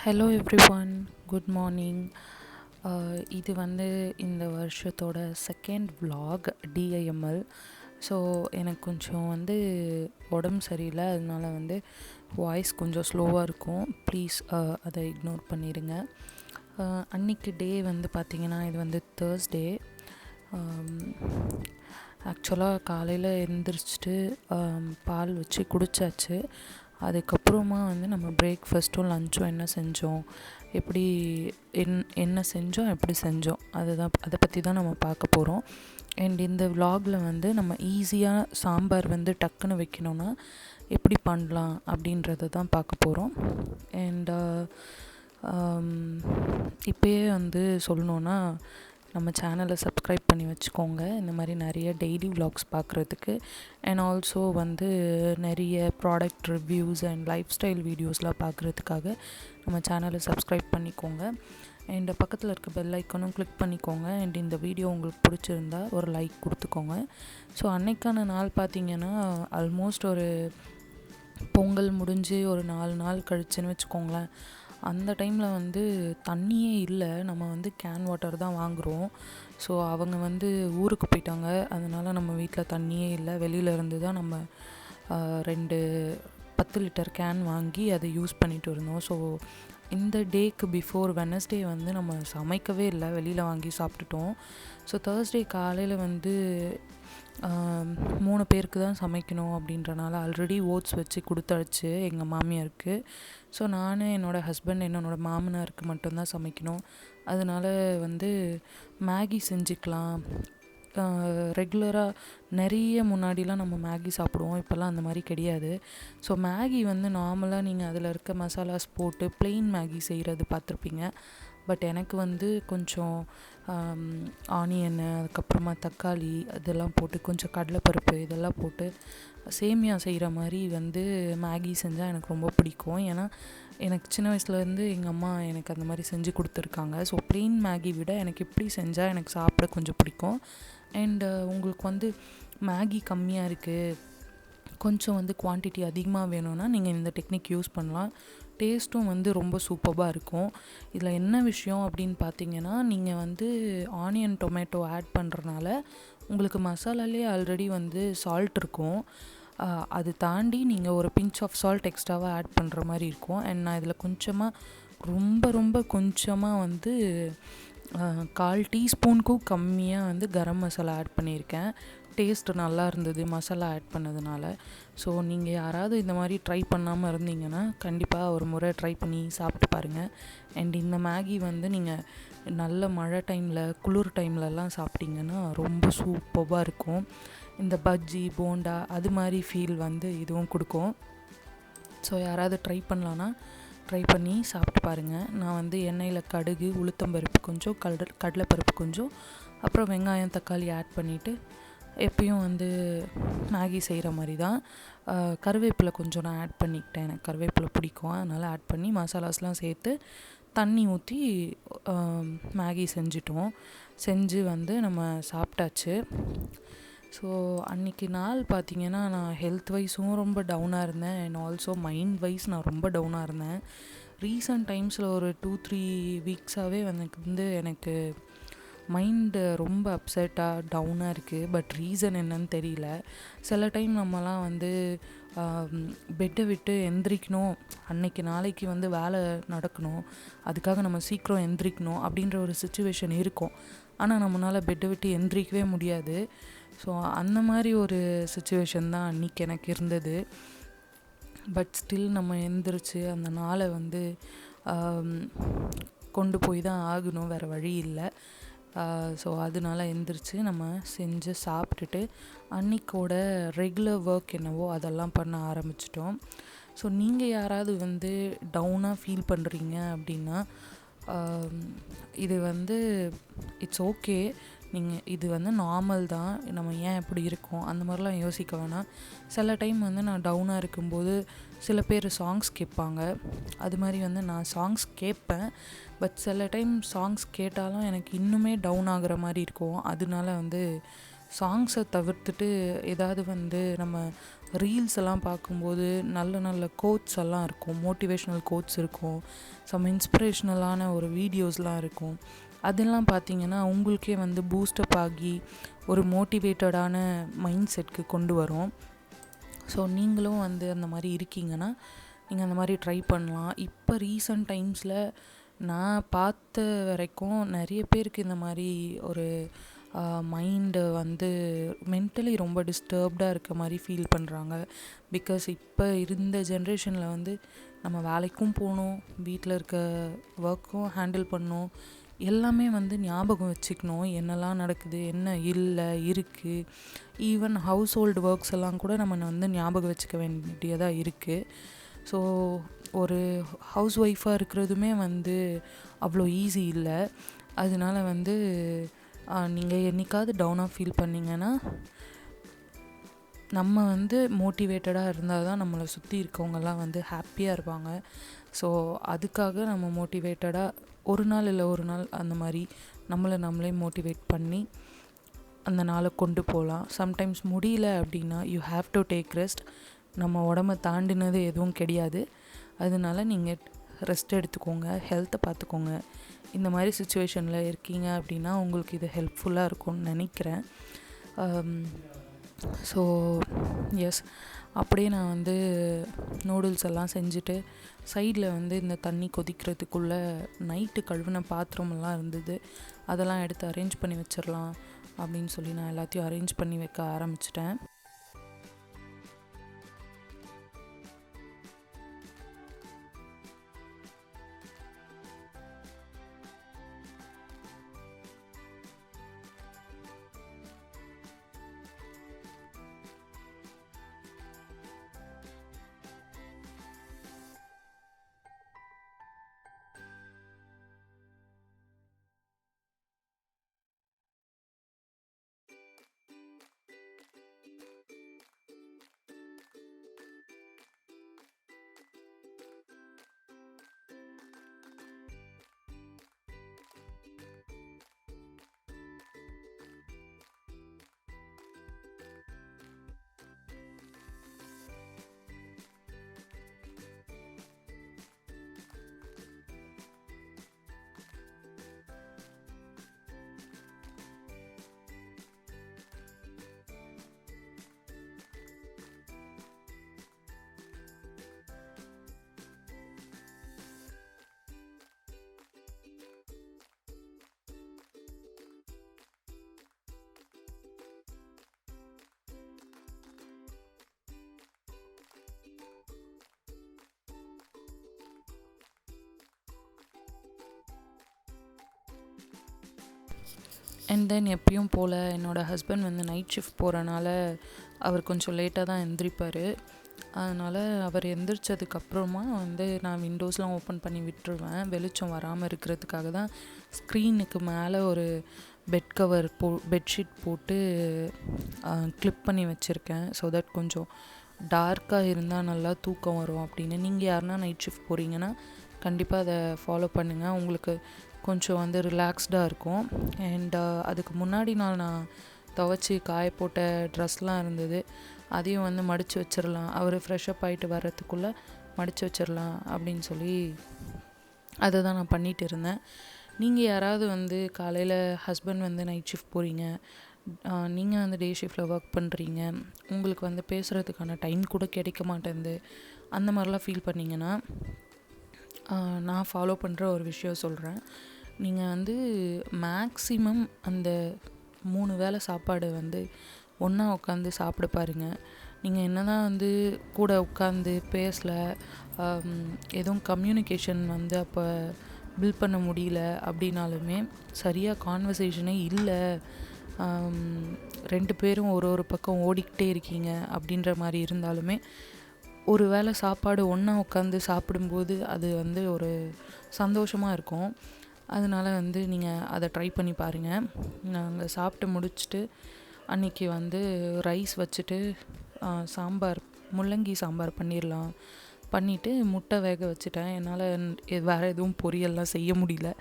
Hello everyone, good morning. இது வந்து இந்த வருஷத்தோட செகண்ட் vlog டிஐஎம்எல். ஸோ எனக்கு கொஞ்சம் வந்து உடம்பு சரியில்லை, அதனால வந்து வாய்ஸ் கொஞ்சம் ஸ்லோவாக இருக்கும். ப்ளீஸ் அதை இக்னோர் பண்ணிடுங்க. அன்றைக்கி டே வந்து பார்த்திங்கன்னா இது வந்து தேர்ஸ்டே. ஆக்சுவலாக காலையில் எழுந்திரிச்சிட்டு பால் வச்சு குடித்தாச்சு. அதுக்கப்புறமா வந்து நம்ம பிரேக்ஃபாஸ்ட்டும் லஞ்சும் என்ன செஞ்சோம், எப்படி என்ன செஞ்சோம், எப்படி செஞ்சோம், அதை பற்றி தான் நம்ம பார்க்க போகிறோம். அண்ட் இந்த விலாகில் வந்து நம்ம ஈஸியாக சாம்பார் வந்து டக்குன்னு வைக்கணுன்னா எப்படி பண்ணலாம் அப்படின்றத தான் பார்க்க போகிறோம். அண்ட் இப்போயே வந்து சொல்லணுன்னா நம்ம சேனலை சப்ஸ்கிரைப் பண்ணி வச்சுக்கோங்க, இந்த மாதிரி நிறைய டெய்லி விலாக்ஸ் பார்க்குறதுக்கு. அண்ட் ஆல்சோ வந்து நிறைய product reviews and life style வீடியோஸ்லாம் பார்க்குறதுக்காக நம்ம சேனலை சப்ஸ்கிரைப் பண்ணிக்கோங்க. அண்ட் பக்கத்தில் இருக்க பெல் ஐக்கானும் கிளிக் பண்ணிக்கோங்க. அண்ட் இந்த வீடியோ உங்களுக்கு பிடிச்சிருந்தா ஒரு லைக் கொடுத்துக்கோங்க. ஸோ அன்னைக்கான நாள் பார்த்திங்கன்னா ஆல்மோஸ்ட் ஒரு பொங்கல் முடிஞ்சு ஒரு 4 நாள் கழிச்சுன்னு வச்சுக்கோங்களேன். அந்த டைமில் வந்து தண்ணியே இல்லை, நம்ம வந்து கேன் வாட்டர் தான் வாங்குகிறோம். ஸோ அவங்க வந்து ஊருக்கு போயிட்டாங்க, அதனால் நம்ம வீட்டில் தண்ணியே இல்லை. வெளியில் இருந்து தான் நம்ம 2 10 லிட்டர் கேன் வாங்கி அதை யூஸ் பண்ணிட்டு இருந்தோம். ஸோ இந்த டேக்கு பிஃபோர் வெனஸ்டே வந்து நம்ம சமைக்கவே இல்லை, வெளியில் வாங்கி சாப்பிட்டுட்டோம். ஸோ தேர்ஸ்டே காலையில் வந்து 3 பேருக்கு தான் சமைக்கணும் அப்படின்றனால ஆல்ரெடி ஓட்ஸ் வச்சு கொடுத்தாச்சு எங்கள் மாமியாருக்கு. ஸோ நான், என்னோடய ஹஸ்பண்ட், என்னோடய மாமனாருக்கு மட்டும்தான் சமைக்கணும். அதனால் வந்து மேகி செஞ்சுக்கலாம். ரெகுலராக நிறைய முன்னாடிலாம் நம்ம மேகி சாப்பிடுவோம், இப்போல்லாம் அந்த மாதிரி கிடையாது. ஸோ மேகி வந்து நார்மலாக நீங்கள் அதில் இருக்க மசாலாஸ் போட்டு ப்ளெயின் மேகி செய்கிறது பார்த்துருப்பீங்க. பட் எனக்கு வந்து கொஞ்சம் ஆனியனு, அதுக்கப்புறமா தக்காளி இதெல்லாம் போட்டு, கொஞ்சம் கடலைப்பருப்பு இதெல்லாம் போட்டு சேமியா செய்கிற மாதிரி வந்து மேகி செஞ்சால் எனக்கு ரொம்ப பிடிக்கும். ஏன்னா எனக்கு சின்ன வயசுலேருந்து எங்கள் அம்மா எனக்கு அந்த மாதிரி செஞ்சு கொடுத்துருக்காங்க. ஸோ ப்ளெயின் மேகி விட எனக்கு இப்படி செஞ்சால் எனக்கு சாப்பிட கொஞ்சம் பிடிக்கும். அண்டு உங்களுக்கு வந்து மேகி கம்மியாக இருக்குது, கொஞ்சம் வந்து குவான்டிட்டி அதிகமாக வேணும்னா நீங்கள் இந்த டெக்னிக் யூஸ் பண்ணலாம். டேஸ்ட்டும் வந்து ரொம்ப சூப்பராக இருக்கும். இதில் என்ன விஷயம் அப்படின்னு பார்த்தீங்கன்னா, நீங்கள் வந்து ஆனியன் டொமேட்டோ ஆட் பண்ணுறனால உங்களுக்கு மசாலாலே ஆல்ரெடி வந்து சால்ட் இருக்கும். அது தாண்டி நீங்கள் ஒரு பிஞ்ச் ஆஃப் சால்ட் எக்ஸ்ட்ராவாக ஆட் பண்ணுற மாதிரி இருக்கும். அண்ட் நான் இதில் கொஞ்சமாக ரொம்ப கொஞ்சமாக வந்து 1/4 டீஸ்பூனுக்கும் கம்மியாக வந்து கரம் மசாலா ஆட் பண்ணியிருக்கேன். டேஸ்ட்டு நல்லா இருந்தது மசாலா ஆட் பண்ணதுனால. ஸோ நீங்கள் யாராவது இந்த மாதிரி ட்ரை பண்ணாமல் இருந்தீங்கன்னா கண்டிப்பாக ஒரு முறை ட்ரை பண்ணி சாப்பிட்டு பாருங்கள். அண்ட் இந்த மேகி வந்து நீங்கள் நல்ல மழை டைமில், குளிர் டைம்லலாம் சாப்பிட்டிங்கன்னா ரொம்ப சூப்பராக இருக்கும். இந்த பஜ்ஜி, போண்டா அது மாதிரி ஃபீல் வந்து இதுவும் கொடுக்கும். ஸோ யாராவது ட்ரை பண்ணலான்னா ட்ரை பண்ணி சாப்பிட்டு பாருங்கள். நான் வந்து எண்ணெயில் கடுகு, உளுத்தம்பருப்பு கொஞ்சம், கடலைப்பருப்பு கொஞ்சம், அப்புறம் வெங்காயம், தக்காளி ஆட் பண்ணிவிட்டு எப்பயும் வந்து மேகி செய்கிற மாதிரி தான் கருவேப்பிலை கொஞ்சம் நான் ஆட் பண்ணிக்கிட்டேன். எனக்கு கருவேப்பிலை பிடிக்கும், அதனால் ஆட் பண்ணி மசாலாஸ்லாம் சேர்த்து தண்ணி ஊற்றி மேகி செஞ்சு வந்து நம்ம சாப்பிட்டாச்சு. ஸோ அன்றைக்கி நாள் பார்த்திங்கன்னா நான் ஹெல்த் வைஸும் ரொம்ப டவுனாக இருந்தேன். அண்ட் ஆல்சோ மைண்ட் வைஸ் நான் ரொம்ப டவுனாக இருந்தேன். ரீசன்ட் டைம்ஸில் ஒரு 2-3 வீக்ஸாகவே எனக்கு மைண்டு ரொம்ப அப்செட்டாக டவுனாக இருக்குது. பட் ரீசன் என்னன்னு தெரியல. சில டைம் நம்மலாம் வந்து பெட்டை விட்டு எந்திரிக்கணும், நாளைக்கு வந்து வேலை நடக்கணும், அதுக்காக நம்ம சீக்கிரம் எந்திரிக்கணும் அப்படின்ற ஒரு சிச்சுவேஷன் இருக்கும். ஆனால் நம்மளால் பெட்டை விட்டு எந்திரிக்கவே முடியாது. ஸோ அந்த மாதிரி ஒரு சிச்சுவேஷன் தான் அன்றைக்கி எனக்கு இருந்தது. பட் ஸ்டில் நம்ம எந்திரிச்சு அந்த நாளை வந்து கொண்டு போய் தான் ஆகணும், வேறு வழி இல்லை. ஸோ அதனால எந்திரிச்சு நம்ம செஞ்சு சாப்பிட்டுட்டு அன்றைக்கோட ரெகுலர் ஒர்க் என்னவோ அதெல்லாம் பண்ண ஆரம்பிச்சிட்டோம். ஸோ நீங்கள் யாராவது வந்து டவுனாக ஃபீல் பண்ணுறீங்க அப்படின்னா இது வந்து இட்ஸ் ஓகே. இது வந்து நார்மல் தான், நம்ம ஏன் இப்படி இருக்கோம் அந்த மாதிரிலாம் யோசிக்க வேணாம். சில டைம் வந்து நான் டவுனாக இருக்கும்போது சில பேர் சாங்ஸ் கேட்பாங்க, அது மாதிரி வந்து நான் சாங்ஸ் கேட்பேன். பட் சில டைம் சாங்ஸ் கேட்டாலும் எனக்கு இன்னுமே டவுன் ஆகிற மாதிரி இருக்கும். அதனால வந்து சாங்ஸை தவிர்த்துட்டு ஏதாவது வந்து நம்ம ரீல்ஸ் எல்லாம் பார்க்கும்போது நல்ல நல்ல கோட்ஸ் எல்லாம் இருக்கும், மோட்டிவேஷ்னல் கோட்ஸ் இருக்கும், சம் இன்ஸ்பிரேஷ்னலான ஒரு வீடியோஸ்லாம் இருக்கும். அதெல்லாம் பார்த்தீங்கன்னா உங்களுக்கே வந்து பூஸ்டப் ஆகி ஒரு மோட்டிவேட்டடான மைண்ட் செட்க்கு கொண்டு வரும். ஸோ நீங்களும் வந்து அந்த மாதிரி இருக்கீங்கன்னா நீங்கள் அந்த மாதிரி ட்ரை பண்ணலாம். இப்போ ரீசன்ட் டைம்ஸில் நான் பார்த்த வரைக்கும் நிறைய பேருக்கு இந்த மாதிரி ஒரு மைண்டு வந்து மென்டலி ரொம்ப டிஸ்டர்ப்டாக இருக்க மாதிரி ஃபீல் பண்ணுறாங்க. பிகாஸ் இப்போ இருந்த ஜென்ரேஷனில் வந்து நம்ம வேலைக்கும் போகணும், வீட்டில் இருக்க ஒர்க்கும் ஹேண்டில் பண்ணணும், எல்லாமே வந்து ஞாபகம் வச்சுக்கணும் என்னெல்லாம் நடக்குது, என்ன இல்லை இருக்குது. ஈவன் ஹவுஸ் ஹோல்டு ஒர்க்ஸ் எல்லாம் கூட நம்ம வந்து ஞாபகம் வச்சுக்க வேண்டியதாக இருக்குது. ஸோ ஒரு ஹவுஸ் ஒய்ஃபாக இருக்கிறதுமே வந்து அவ்வளோ ஈஸி இல்லை. அதனால வந்து நீங்கள் என்றைக்காவது டவுனாக ஃபீல் பண்ணிங்கன்னா நம்ம வந்து மோட்டிவேட்டடாக இருந்தால் தான் நம்மளை சுற்றி இருக்கவங்கெல்லாம் வந்து ஹாப்பியாக இருப்பாங்க. ஸோ அதுக்காக நம்ம மோட்டிவேட்டடாக ஒரு நாள் இல்லை ஒரு நாள் அந்த மாதிரி நம்மளே மோட்டிவேட் பண்ணி அந்த நாளை கொண்டு போகலாம். சம்டைம்ஸ் முடியல அப்படின்னா you have to take rest. நம்ம உடம்ப தாண்டினது எதுவும் கிடையாது. அதனால நீங்கள் ரெஸ்ட் எடுத்துக்கோங்க, ஹெல்த்தை பார்த்துக்கோங்க. இந்த மாதிரி சுச்சுவேஷனில் இருக்கீங்க அப்படின்னா உங்களுக்கு இது ஹெல்ப்ஃபுல்லாக இருக்கும்னு நினைக்கிறேன். ஸோ எஸ், அப்படியே நான் வந்து நூடுல்ஸ் எல்லாம் செஞ்சுட்டு சைடில் வந்து இந்த தண்ணி கொதிக்கிறதுக்குள்ளே நைட்டு கழுவின பாத்திரமெல்லாம் இருந்தது, அதெல்லாம் எடுத்து அரேஞ்ச் பண்ணி வச்சிடலாம் அப்படின்னு சொல்லி நான் எல்லாத்தையும் அரேஞ்ச் பண்ணி வைக்க ஆரம்பிச்சிட்டேன். அண்ட் தென் எப்பயும் போல் என்னோடய ஹஸ்பண்ட் வந்து நைட் ஷிஃப்ட் போகிறனால அவர் கொஞ்சம் லேட்டாக தான் எந்திரிப்பார். அதனால் அவர் எந்திரிச்சதுக்கப்புறமா வந்து நான் விண்டோஸ்லாம் ஓப்பன் பண்ணி விட்டுருவேன், வெளிச்சம் வராமல் இருக்கிறதுக்காக தான். ஸ்க்ரீனுக்கு மேலே ஒரு பெட்ஷீட் போட்டு கிளிப் பண்ணி வச்சுருக்கேன். ஸோ தட் கொஞ்சம் டார்க்காக இருந்தால் நல்லா தூக்கம் வரும் அப்படின்னு. நீங்கள் யாருன்னா நைட் ஷிஃப்ட் போகிறீங்கன்னா கண்டிப்பாக அதை ஃபாலோ பண்ணுங்கள், உங்களுக்கு கொஞ்சம் வந்து ரிலாக்ஸ்டாக இருக்கும். அண்ட் அதுக்கு முன்னாடி நாள் நான் துவைச்சி காய போட்ட ட்ரெஸ்லாம் இருந்தது, அதையும் வந்து மடித்து வச்சிடலாம், அவர் ஃப்ரெஷ்அப் ஆகிட்டு வர்றதுக்குள்ளே மடித்து வச்சிடலாம் அப்படின்னு சொல்லி அதை தான் நான் பண்ணிகிட்டு இருந்தேன். நீங்கள் யாராவது வந்து காலையில் ஹஸ்பண்ட் வந்து நைட் ஷிஃப்ட் போகிறீங்க, நீங்கள் வந்து டே ஷிஃப்ட்டில் ஒர்க் பண்ணுறீங்க, உங்களுக்கு வந்து பேசுகிறதுக்கான டைம் கூட கிடைக்க மாட்டேங்குது, அந்த மாதிரிலாம் ஃபீல் பண்ணிங்கன்னா நான் ஃபாலோ பண்ணுற ஒரு விஷயம் சொல்கிறேன். நீங்கள் வந்து மேக்ஸிமம் அந்த 3 வேளை சாப்பாடு வந்து ஒன்றா உட்காந்து சாப்பிட பாருங்கள். நீங்கள் என்ன தான் வந்து கூட உட்காந்து பேசல, எதுவும் கம்யூனிகேஷன் வந்து அப்போ பில்ட் பண்ண முடியல அப்படின்னாலுமே, சரியாக கான்வர்சேஷனே இல்லை, 2 பேரும் ஒரு பக்கம் ஓடிக்கிட்டே இருக்கீங்க அப்படின்ற மாதிரி இருந்தாலுமே, ஒரு வேளை சாப்பாடு ஒன்றா உட்காந்து சாப்பிடும்போது அது வந்து ஒரு சந்தோஷமாக இருக்கும். அதனால் வந்து நீங்கள் அதை ட்ரை பண்ணி பாருங்கள். நாங்கள் சாப்பிட்டு முடிச்சுட்டு அன்றைக்கி வந்து ரைஸ் வச்சுட்டு சாம்பார், முள்ளங்கி சாம்பார் பண்ணிவிட்டு முட்டை வேக வச்சுட்டேன். என்னால் வேறு எதுவும் பொரியல்லாம் செய்ய முடியல,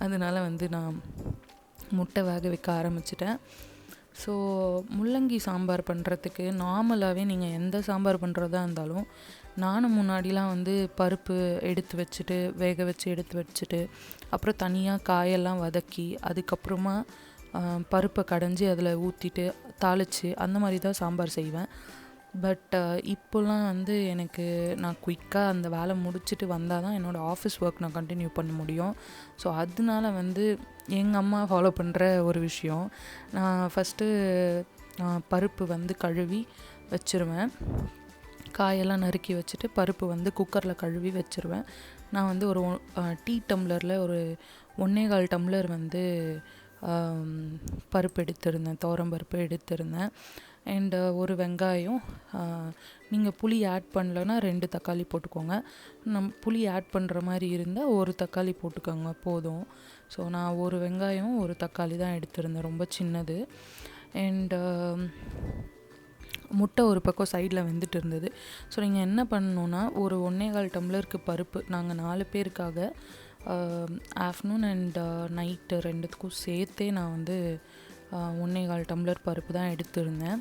அதனால் வந்து நான் முட்டை வேக வைக்க ஆரம்பிச்சிட்டேன். ஸோ முள்ளங்கி சாம்பார் பண்ணுறதுக்கு நார்மலாகவே நீங்கள் எந்த சாம்பார் பண்ணுறதா இருந்தாலும் நானும் முன்னாடிலாம் வந்து பருப்பு எடுத்து வச்சுட்டு வேக வச்சு எடுத்து வச்சுட்டு அப்புறம் தனியாக காயெல்லாம் வதக்கி அதுக்கப்புறமா பருப்பை கடைஞ்சி அதில் ஊற்றிட்டு தாளித்து அந்த மாதிரி தான் சாம்பார் செய்வேன். பட் இப்போலாம் வந்து எனக்கு நான் குயிக்காக அந்த வேலை முடிச்சுட்டு வந்தால் தான் என்னோடய ஆஃபீஸ் ஒர்க் நான் கண்டினியூ பண்ண முடியும். ஸோ அதனால வந்து எங்கள் அம்மா ஃபாலோ பண்ணுற ஒரு விஷயம், நான் ஃபஸ்ட்டு பருப்பு வந்து கழுவி வச்சுருவேன். காயெல்லாம் நறுக்கி வச்சுட்டு பருப்பு வந்து குக்கரில் கழுவி வச்சுருவேன். நான் வந்து ஒரு டீ டம்ளரில் ஒரு 1.25 டம்ளர் வந்து பருப்பு எடுத்திருந்தேன், துவரம்பருப்பு எடுத்திருந்தேன். அண்டு ஒரு வெங்காயம், நீங்கள் புளி ஆட் பண்ணலன்னா 2 தக்காளி போட்டுக்கோங்க. புளி ஆட் பண்ணுற மாதிரி இருந்தால் ஒரு தக்காளி போட்டுக்கோங்க போதும். ஸோ நான் ஒரு வெங்காயம் ஒரு தக்காளி தான் எடுத்திருந்தேன், ரொம்ப சின்னது. அண்டு முட்டை ஒரு பக்கம் சைடில் வெந்துட்டு இருந்தது. ஸோ நீங்கள் என்ன பண்ணணுன்னா, ஒரு 1.25 டம்ளருக்கு பருப்பு, நாங்கள் 4 பேருக்காக ஆஃப்டர்நூன் அண்ட் நைட்டு 2த்துக்கும் சேர்த்தே நான் வந்து 1.25 டம்ளர் பருப்பு தான் எடுத்திருந்தேன்.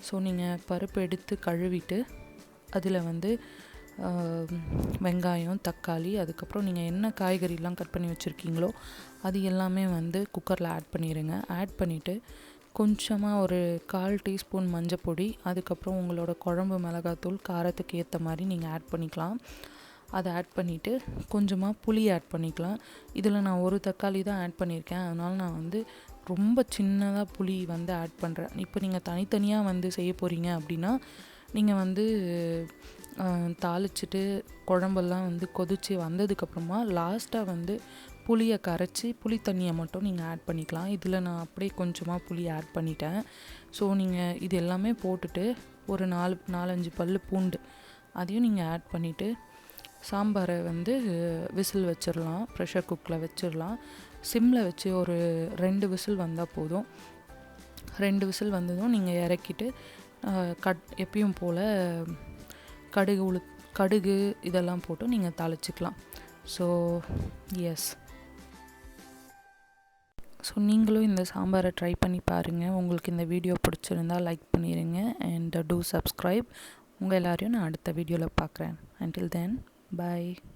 ஸோ நீங்கள் பருப்பு எடுத்து கழுவிட்டு அதில் வந்து வெங்காயம், தக்காளி, அதுக்கப்புறம் நீங்கள் என்ன காய்கறிலாம் கட் பண்ணி வச்சுருக்கீங்களோ அது எல்லாமே வந்து குக்கரில் ஆட் பண்ணிடுங்க. ஆட் பண்ணிவிட்டு கொஞ்சமாக ஒரு 1/4 டீஸ்பூன் மஞ்சப்பொடி, அதுக்கப்புறம் உங்களோட குழம்பு மிளகாத்தூள் காரத்துக்கு ஏற்ற மாதிரி நீங்கள் ஆட் பண்ணிக்கலாம். அதை ஆட் பண்ணிவிட்டு கொஞ்சமாக புளி ஆட் பண்ணிக்கலாம். இதில் நான் ஒரு தக்காளி தான் ஆட் பண்ணியிருக்கேன், அதனால் நான் வந்து ரொம்ப சின்னதாக புளி வந்து ஆட் பண்ணுறேன். இப்போ நீங்கள் தனித்தனியாக வந்து செய்ய போகிறீங்க அப்படின்னா நீங்கள் வந்து தாளிச்சிட்டு குழம்பெல்லாம் வந்து கொதித்து வந்ததுக்கப்புறமா லாஸ்ட்டாக வந்து புளியை கரைச்சி புளி தண்ணியை மட்டும் நீங்கள் ஆட் பண்ணிக்கலாம். இதில் நான் அப்படியே கொஞ்சமாக புளி ஆட் பண்ணிட்டேன். ஸோ நீங்கள் இது எல்லாமே போட்டுட்டு ஒரு 4-5 பல் பூண்டு அதையும் நீங்கள் ஆட் பண்ணிவிட்டு சாம்பாரை வந்து விசில் வச்சிடலாம், ப்ரெஷர் குக்கில் வச்சிடலாம். சிம்மில் வச்சு ஒரு 2 விசில் வந்தால் போதும். 2 விசில் வந்ததும் நீங்கள் இறக்கிட்டு எப்பயும் போல் கடுகு இதெல்லாம் போட்டு நீங்கள் தாளிச்சிக்கலாம். ஸோ எஸ், ஸோ நீங்களும் இந்த சாம்பாரை ட்ரை பண்ணி பாருங்கள். உங்களுக்கு இந்த வீடியோ பிடிச்சிருந்தால் லைக் பண்ணிடுங்க அண்ட் டூ சப்ஸ்கிரைப். உங்கள் எல்லோரையும் நான் அடுத்த வீடியோவில் பார்க்குறேன். Until then, bye.